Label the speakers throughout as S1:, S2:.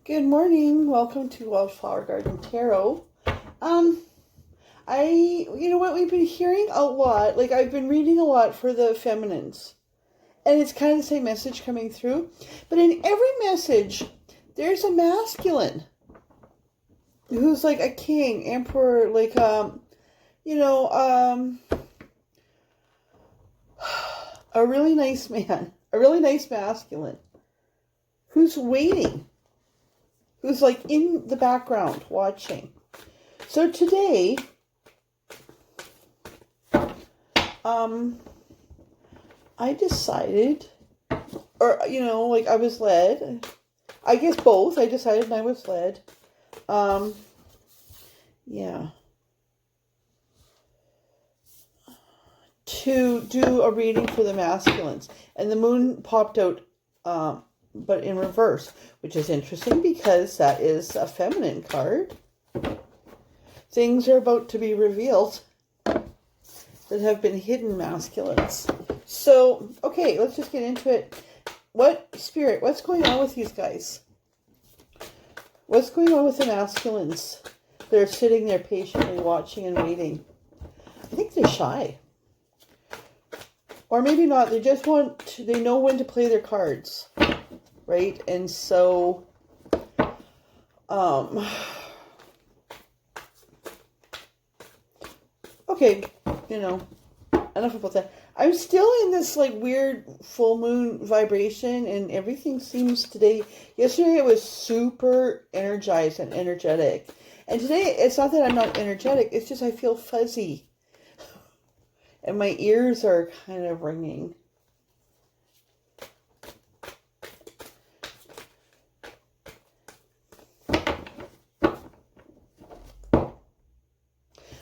S1: Good morning. Welcome to Wildflower Garden Tarot. You know what, we've been hearing a lot, like I've been reading a lot for the feminines. And it's kind of the same message coming through. But in every message, there's a masculine who's like a king, emperor, like, a really nice man, a really nice masculine who's waiting. Who's like in the background watching. So today, I decided, or, I was led, I guess both, I decided and I was led, to do a reading for the masculines. And the moon popped out, but in reverse, which is interesting because that is a feminine card. Things are about to be revealed that have been hidden, masculines. So, okay, let's just get into it. What's going on with these guys? What's going on with the masculines? They're sitting there patiently watching and waiting. I think they're shy. Or maybe not. They just they know when to play their cards. Right? And so, okay, enough about that. I'm still in this like weird full moon vibration, and everything seems today. Yesterday I was super energized and energetic. And today it's not that I'm not energetic, it's just I feel fuzzy. And my ears are kind of ringing.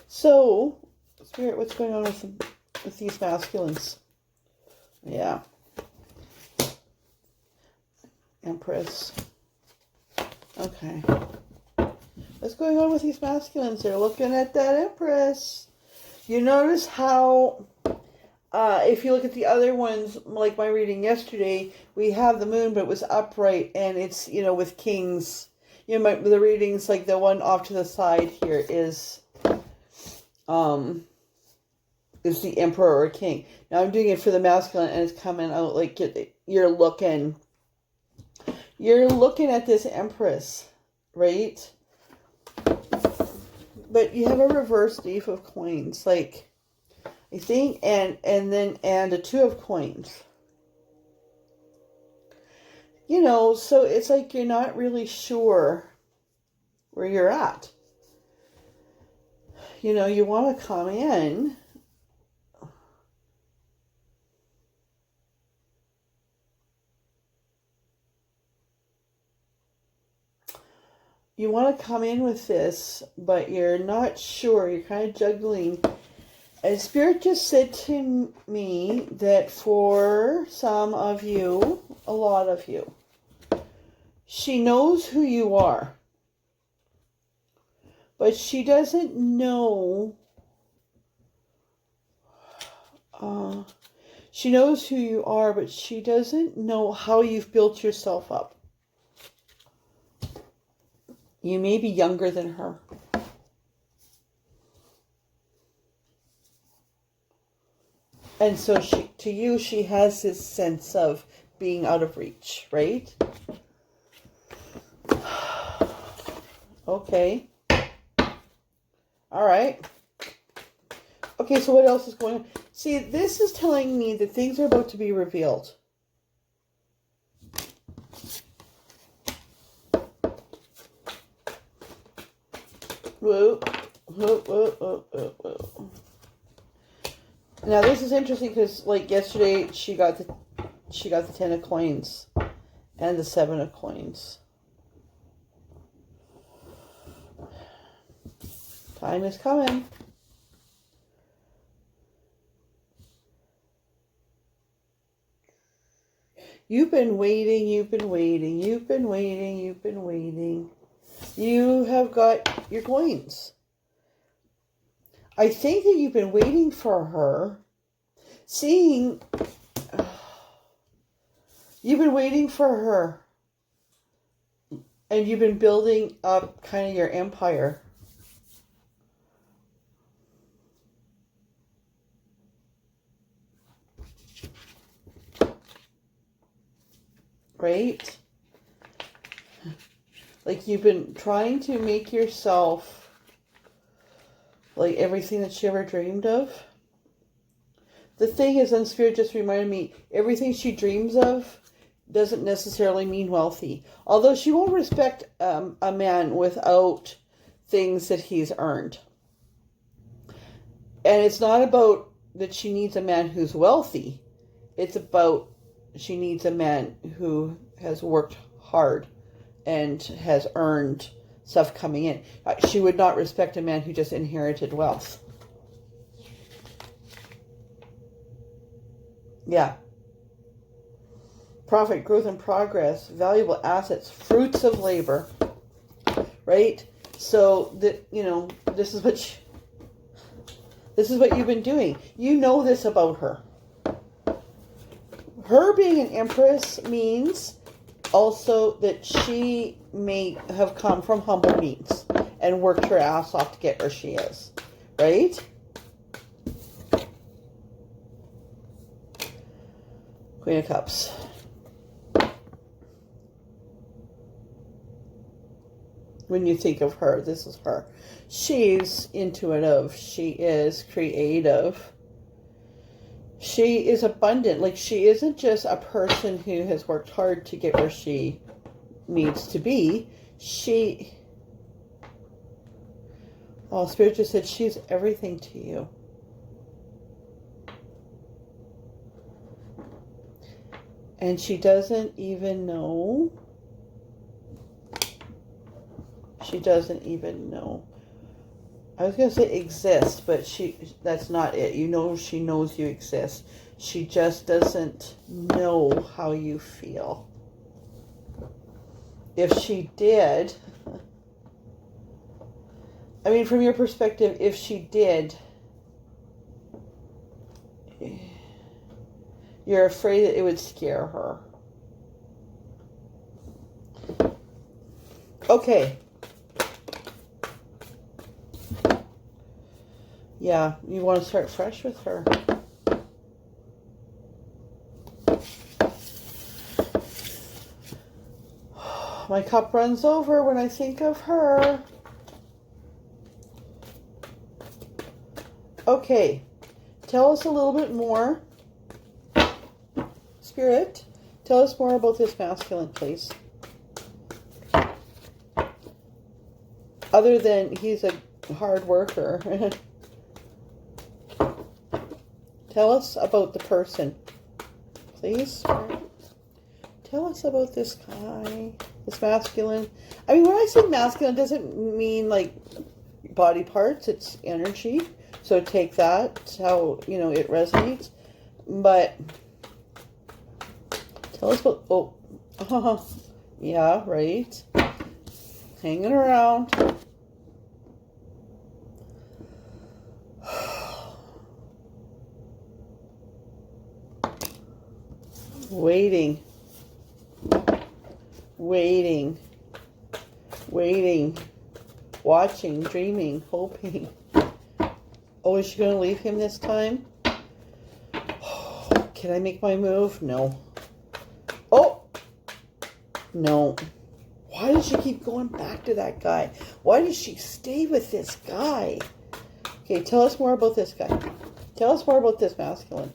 S1: So, Spirit, what's going on with these masculines? Yeah. Empress. Okay. What's going on with these masculines? They're looking at that Empress. You notice how, if you look at the other ones, like my reading yesterday, we have the moon, but it was upright, and it's, with kings. The readings, like the one off to the side here is the emperor or king. Now I'm doing it for the masculine, and it's coming out like you're looking at this Empress, right? But you have a reverse Knave of Coins, like I think, and a Two of Coins. So it's like you're not really sure where you're at. You want to come in. You want to come in with this, but you're not sure. You're kind of juggling. And Spirit just said to me that for some of you, a lot of you, she knows who you are. But she doesn't know. She knows who you are, but she doesn't know how you've built yourself up. You may be younger than her. And so to you, she has this sense of being out of reach, right? Okay. All right. Okay, so what else is going on? See, this is telling me that things are about to be revealed. Whoa. Whoa, whoa, whoa, whoa, whoa. Now this is interesting because, like yesterday, she got the 10 of Coins and the 7 of Coins. Time is coming. You've been waiting, you've been waiting, you've been waiting, you've been waiting. You have got your coins. I think that you've been waiting for her, seeing, you've been waiting for her And you've been building up kind of your empire. Right? Like you've been trying to make yourself like everything that she ever dreamed of. The thing is, and Spirit just reminded me, everything she dreams of doesn't necessarily mean wealthy. Although she won't respect a man without things that he's earned. And it's not about that she needs a man who's wealthy. It's about she needs a man who has worked hard and has earned stuff coming in. She would not respect a man who just inherited wealth. Yeah. Profit, growth, and progress, valuable assets, fruits of labor. Right? So that, you know, this is what you've been doing. You know this about her. Her being an empress means also that she may have come from humble means and worked her ass off to get where she is. Right? Queen of Cups. When you think of her, this is her. She's intuitive. She is creative. She is abundant. Like, she isn't just a person who has worked hard to get where she needs to be. Spirit just said she's everything to you. And she doesn't even know. She doesn't even know. I was going to say exist, but that's not it. You know she knows you exist. She just doesn't know how you feel. If she did, I mean, from your perspective, if she did, you're afraid that it would scare her. Okay. Yeah, you want to start fresh with her. My cup runs over when I think of her. Okay, tell us a little bit more. Spirit, tell us more about this masculine, please. Other than he's a hard worker. Tell us about the person, please. Tell us about this guy, this masculine. I mean, when I say masculine, it doesn't mean like body parts. It's energy. So take that, how, you know, it resonates. But tell us about, yeah, right. Hanging around. Waiting, watching, dreaming, hoping. Oh, is she going to leave him this time? Can I make my move? No. Oh! No. Why does she keep going back to that guy? Why does she stay with this guy? Okay, tell us more about this guy. Tell us more about this masculine.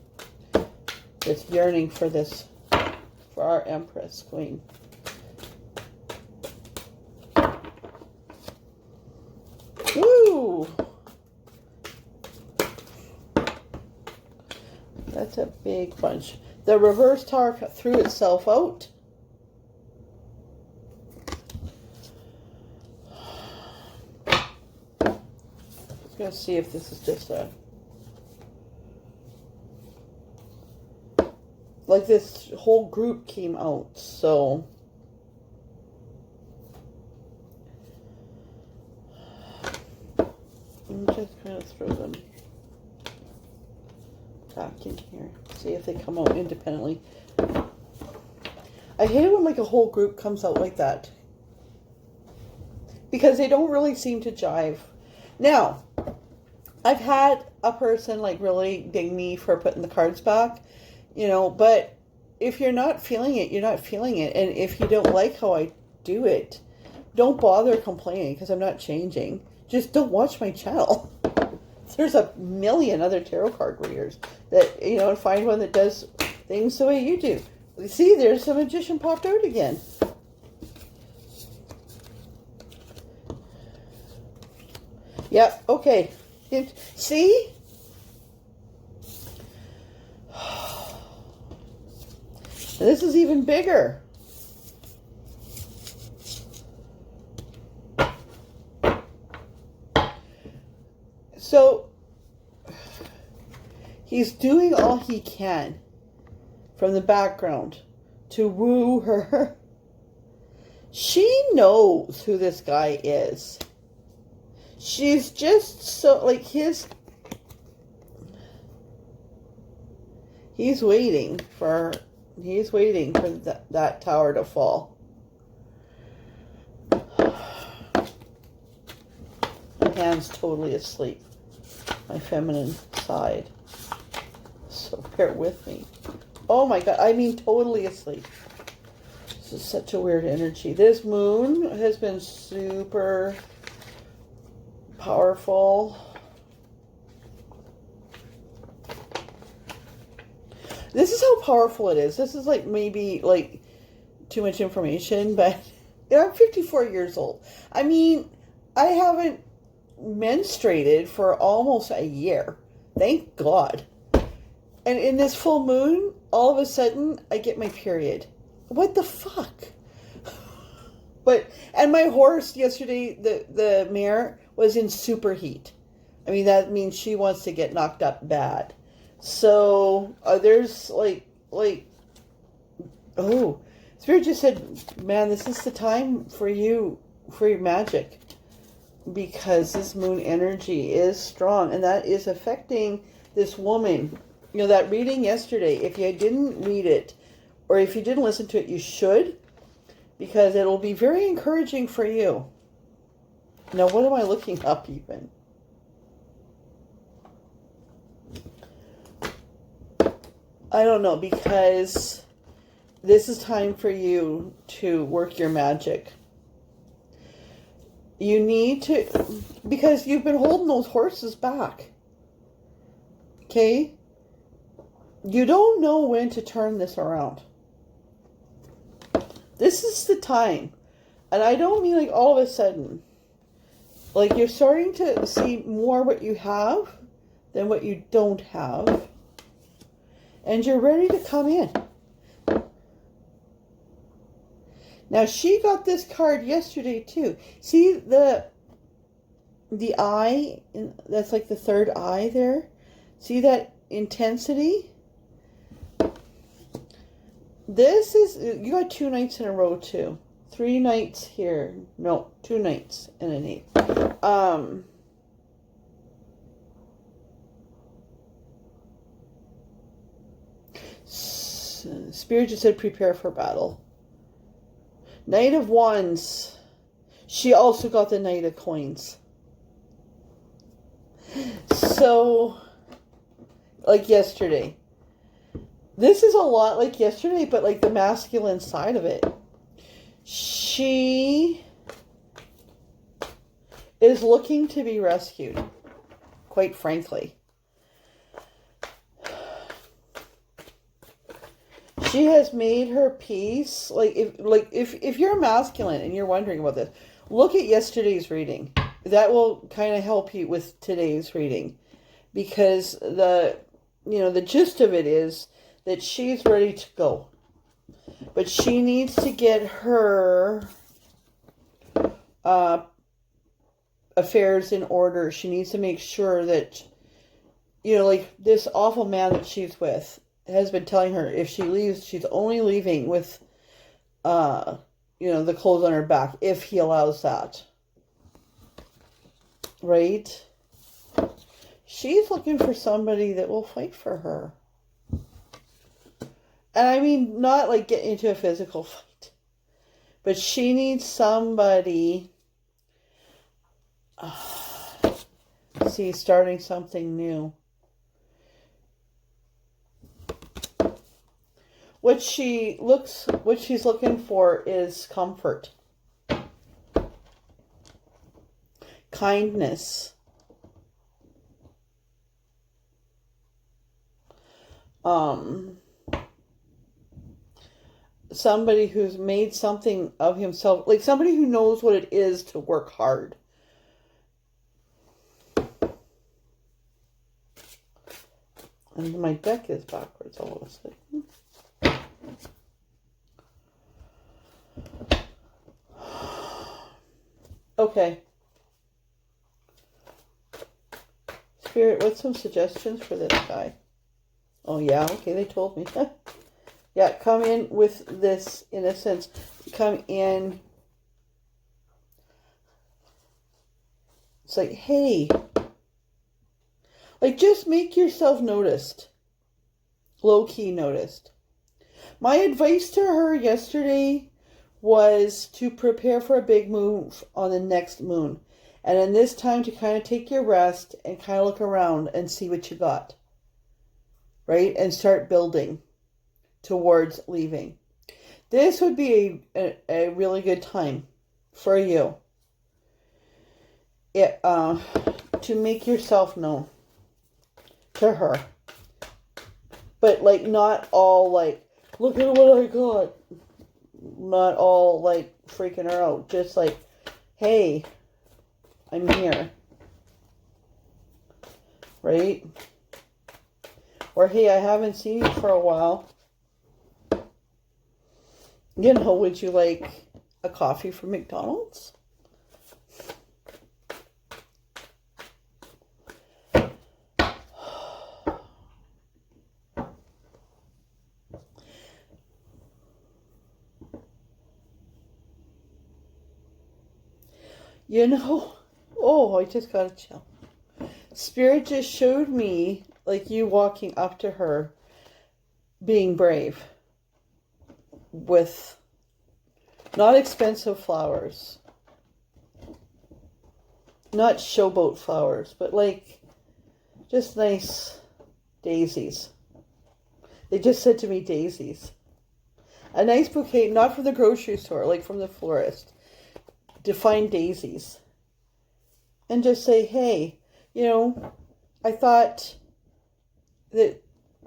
S1: This yearning for this, for our Empress Queen. Woo! That's a big bunch. The reverse tower threw itself out. Let's go see if this is just a... Like this whole group came out, so... I'm just going to throw them back in here. See if they come out independently. I hate it when like a whole group comes out like that. because they don't really seem to jive. Now, I've had a person like really ding me for putting the cards back, you know, but if you're not feeling it, you're not feeling it. And if you don't like how I do it, don't bother complaining because I'm not changing. Just don't watch my channel. There's a million other tarot card readers that, you know, find one that does things the way you do. See, there's the Magician popped out again. Yep, okay. See? This is even bigger. So, he's doing all he can from the background to woo her. She knows who this guy is. She's just so, like, he's waiting for that tower to fall. My hand's totally asleep. My feminine side. So bear with me. Oh my God, I mean totally asleep. This is such a weird energy. This moon has been super powerful. This is how powerful it is. This is like maybe like too much information, but you know, I'm 54 years old. I mean, I haven't menstruated for almost a year. Thank God. And in this full moon, all of a sudden, I get my period. What the fuck? And my horse yesterday, the mare, was in super heat. I mean, that means she wants to get knocked up bad. So, there's like, oh, Spirit just said, man, this is the time for you, for your magic. Because this moon energy is strong. And that is affecting this woman. You know, that reading yesterday, if you didn't read it, or if you didn't listen to it, you should. Because it'll be very encouraging for you. Now, what am I looking up even? I don't know, because this is time for you to work your magic. You need to, because you've been holding those horses back. Okay? You don't know when to turn this around. This is the time. And I don't mean like all of a sudden. Like you're starting to see more what you have than what you don't have. And you're ready to come in. Now she got this card yesterday too. See the eye, that's like the third eye there. See that intensity? This is, you got 2 nights in a row too. 3 nights here. No, 2 nights and an 8. Spirit just said prepare for battle. Knight of Wands. She also got the Knight of Coins. So, like yesterday. This is a lot like yesterday, but like the masculine side of it. She is looking to be rescued, quite frankly. She has made her peace. If you're masculine and you're wondering about this, look at yesterday's reading. That will kind of help you with today's reading, because the gist of it is that she's ready to go, but she needs to get her affairs in order. She needs to make sure that, like this awful man that she's with has been telling her if she leaves, she's only leaving with, the clothes on her back, if he allows that. Right? She's looking for somebody that will fight for her. And I mean, not like get into a physical fight, but she needs somebody See, starting something new. What she's looking for is comfort, kindness, somebody who's made something of himself, like somebody who knows what it is to work hard. And my deck is backwards all of a sudden. Okay. Spirit, what's some suggestions for this guy? Oh, yeah, okay, they told me. Yeah, come in with this, in a sense. Come in. It's like, hey. Like, just make yourself noticed. Low-key noticed. My advice to her yesterday was to prepare for a big move on the next moon. And in this time to kind of take your rest and kind of look around and see what you got. Right? And start building towards leaving. This would be a really good time for you. To make yourself known to her. But like not all like, look at what I got. Not all like freaking her out. Just like, hey, I'm here. Right? Or hey, I haven't seen you for a while. You know, would you like a coffee from McDonald's? You know, oh, I just got a chill. Spirit just showed me, like you walking up to her, being brave. With not expensive flowers. Not showboat flowers, but like just nice daisies. They just said to me daisies. A nice bouquet, not from the grocery store, like from the florist. To find daisies. And just say, hey, you know, I thought that,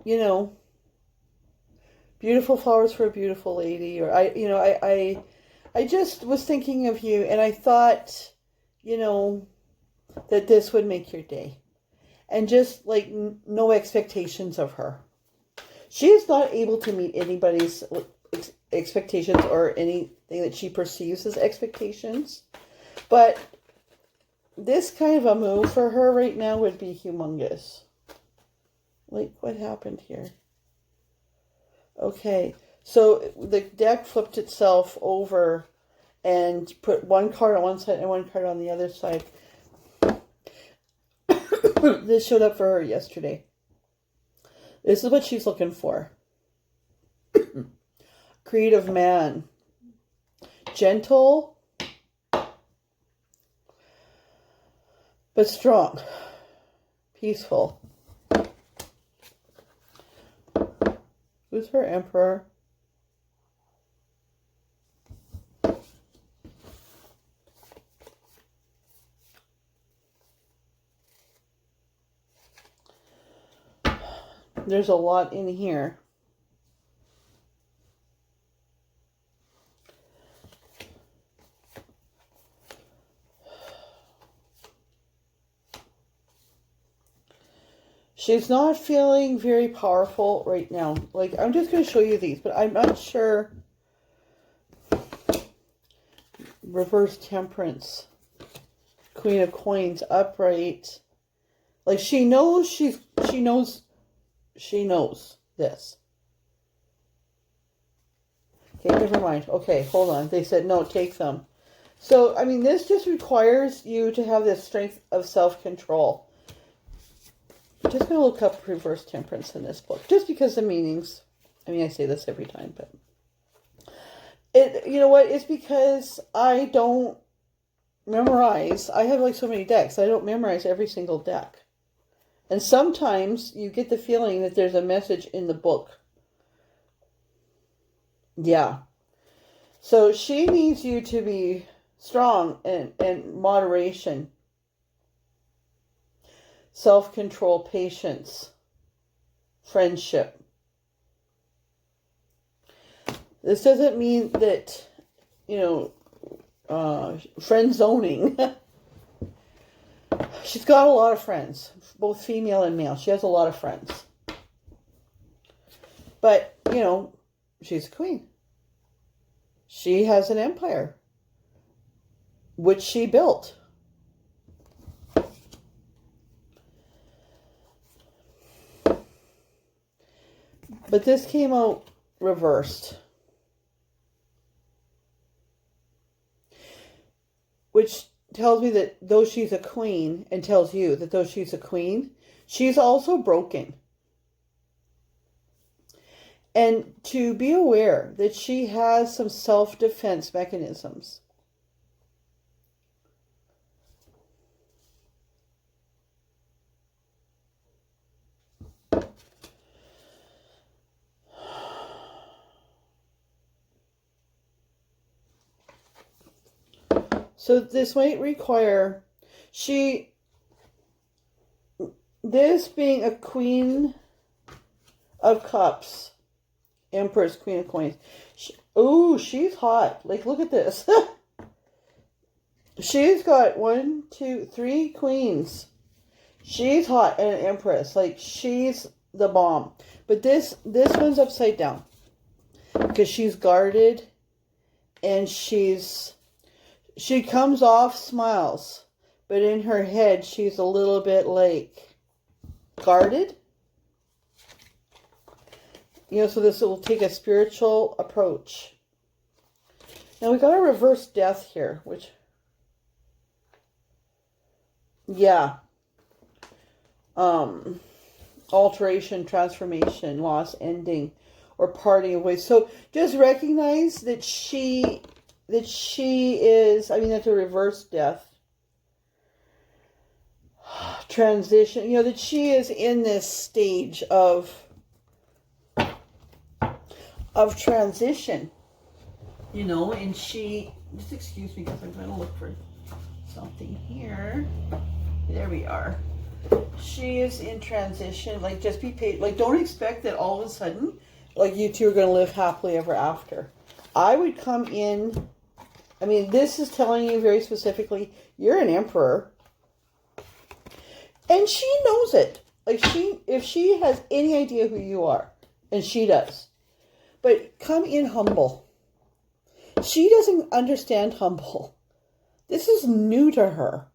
S1: you know, beautiful flowers for a beautiful lady, or I just was thinking of you, and I thought, you know, that this would make your day. And just like no expectations of her. She is not able to meet anybody's expectations or anything that she perceives as expectations. But this kind of a move for her right now would be humongous. Like, what happened here? Okay, so the deck flipped itself over and put one card on one side and one card on the other side. This showed up for her yesterday. This is what she's looking for. Creative man. Gentle, but strong. Peaceful. Who's her emperor? There's a lot in here. She's not feeling very powerful right now. Like, I'm just going to show you these, but I'm not sure. Reverse Temperance. Queen of Coins, upright. Like, she knows this. Okay, never mind. Okay, hold on. They said, no, take them. So, I mean, this just requires you to have this strength of self-control. I'm just going to look up reverse temperance in this book. Just because the meanings. I mean, I say this every time, but. You know what? It's because I don't memorize. I have like so many decks. I don't memorize every single deck. And sometimes you get the feeling that there's a message in the book. Yeah. So she needs you to be strong and moderation, self-control, patience, friendship. This doesn't mean that, friend zoning. She's got a lot of friends, both female and male. She has a lot of friends. But, she's a queen. She has an empire, which she built. But this came out reversed, which tells me that though she's a queen, and tells you that though she's a queen, she's also broken. And to be aware that she has some self-defense mechanisms. So this might require this being a Queen of Cups, Empress, Queen of Coins. She's hot. Like, look at this. She's got 1, 2, 3 queens. She's hot and an empress. Like, she's the bomb. But this one's upside down. Because she's guarded. And she comes off smiles. But in her head, she's a little bit like guarded. So this will take a spiritual approach. Now we got a reverse death here, which, yeah. Alteration, transformation, loss, ending, or parting of ways. So just recognize that she is, that's a reverse death. Transition, that she is in this stage of transition, and she, just excuse me because I'm going to look for something here. There we are. She is in transition. Like, just be patient. Like, don't expect that all of a sudden, like, you two are going to live happily ever after. I would come in, this is telling you very specifically, you're an emperor. And she knows it. Like, if she has any idea who you are, and she does, but come in humble. She doesn't understand humble. This is new to her.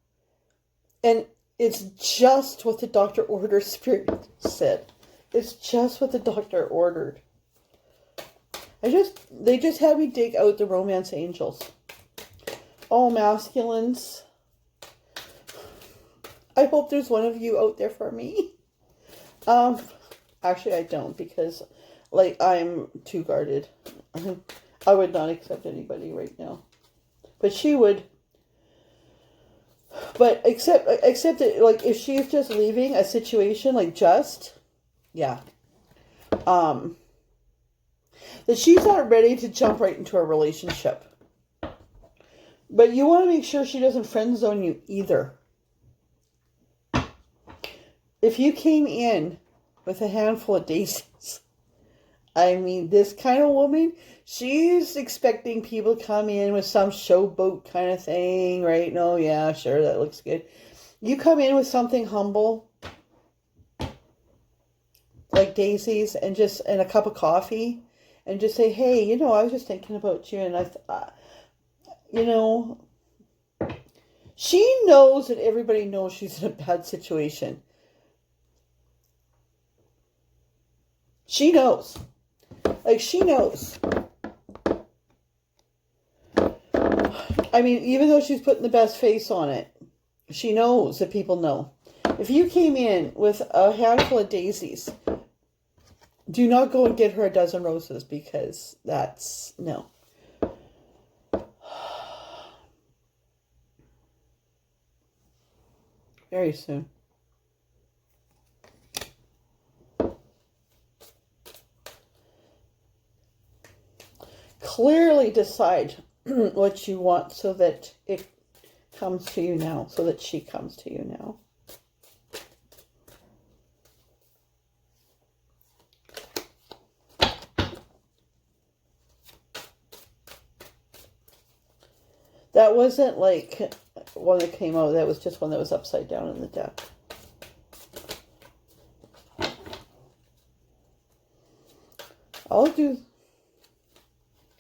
S1: And it's just what the doctor ordered, Spirit said. It's just what the doctor ordered. They just had me dig out the romance angels. Oh, masculines. I hope there's one of you out there for me. Actually, I don't, because I'm too guarded. I would not accept anybody right now. But she would. But except that, if she's just leaving a situation, yeah. That she's not ready to jump right into a relationship. But you want to make sure she doesn't friend zone you either. If you came in with a handful of daisies, this kind of woman, she's expecting people to come in with some showboat kind of thing, right? No, yeah, sure, that looks good. You come in with something humble, like daisies, and a cup of coffee, and just say, hey, I was just thinking about you, and she knows that everybody knows she's in a bad situation. She knows. She knows. Even though she's putting the best face on it, she knows that people know. If you came in with a handful of daisies, do not go and get her a dozen roses, because no. Very soon. Clearly decide what you want so that it comes to you now, so that she comes to you now. That wasn't like one that came out. That was just one that was upside down in the deck. I'll do...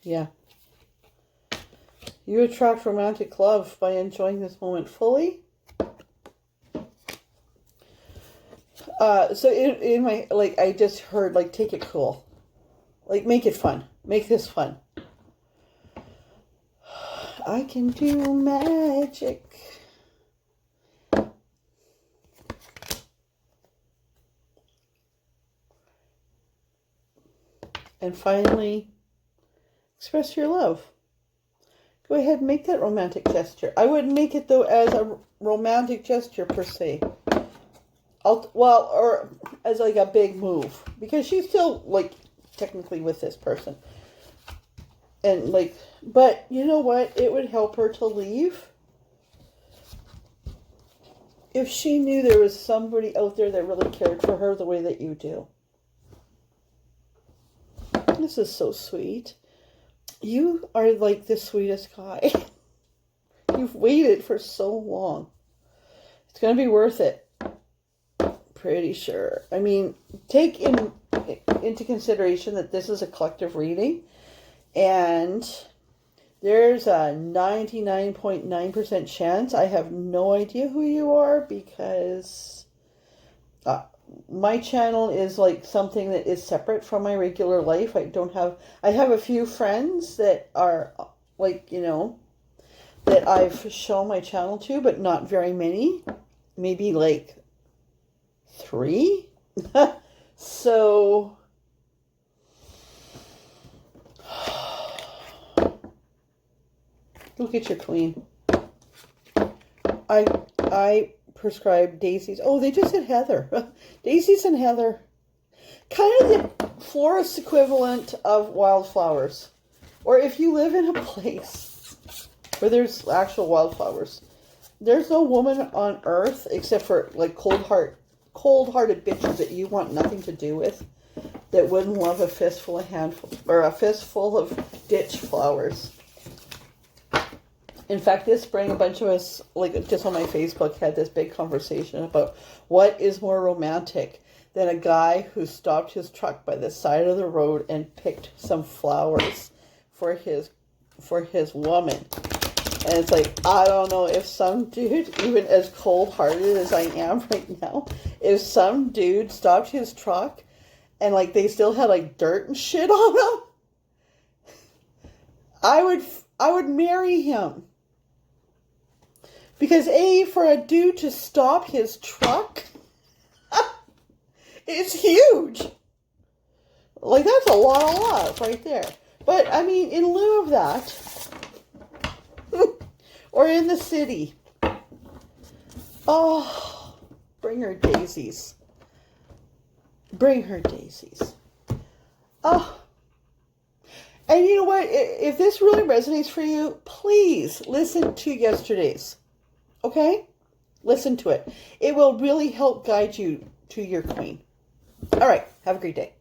S1: Yeah. You attract romantic love by enjoying this moment fully. So in my, like, I just heard, like, take it cool. Like, make it fun. Make this fun. I can do magic. And finally, express your love. Go ahead and make that romantic gesture. I wouldn't make it, though, as a romantic gesture, per se. Or as, like, a big move. Because she's still, like, technically with this person. And, like, but you know what? It would help her to leave if she knew there was somebody out there that really cared for her the way that you do. This is so sweet. You are like the sweetest guy. You've waited for so long. It's going to be worth it. Pretty sure. I mean, take into consideration that this is a collective reading. And there's a 99.9% chance I have no idea who you are, because my channel is like something that is separate from my regular life. I have a few friends that are like, you know, that I've shown my channel to, but not very many. Maybe like 3. So look at your queen. I prescribe daisies. Oh, they just said heather. Daisies and heather. Kind of the florist equivalent of wildflowers. Or if you live in a place where there's actual wildflowers. There's no woman on earth, except for like cold-hearted bitches that you want nothing to do with, that wouldn't love a fistful of ditch flowers. In fact, this spring, a bunch of us, like just on my Facebook, had this big conversation about what is more romantic than a guy who stopped his truck by the side of the road and picked some flowers for his woman. And it's like, I don't know if some dude, even as cold-hearted as I am right now, if some dude stopped his truck and like they still had like dirt and shit on them, I would marry him. Because for a dude to stop his truck, it's huge. Like, that's a lot of love right there. But, I mean, in lieu of that, or in the city, oh, bring her daisies. Bring her daisies. Oh. And you know what? If this really resonates for you, please listen to yesterday's. Okay? Listen to it. It will really help guide you to your queen. All right. Have a great day.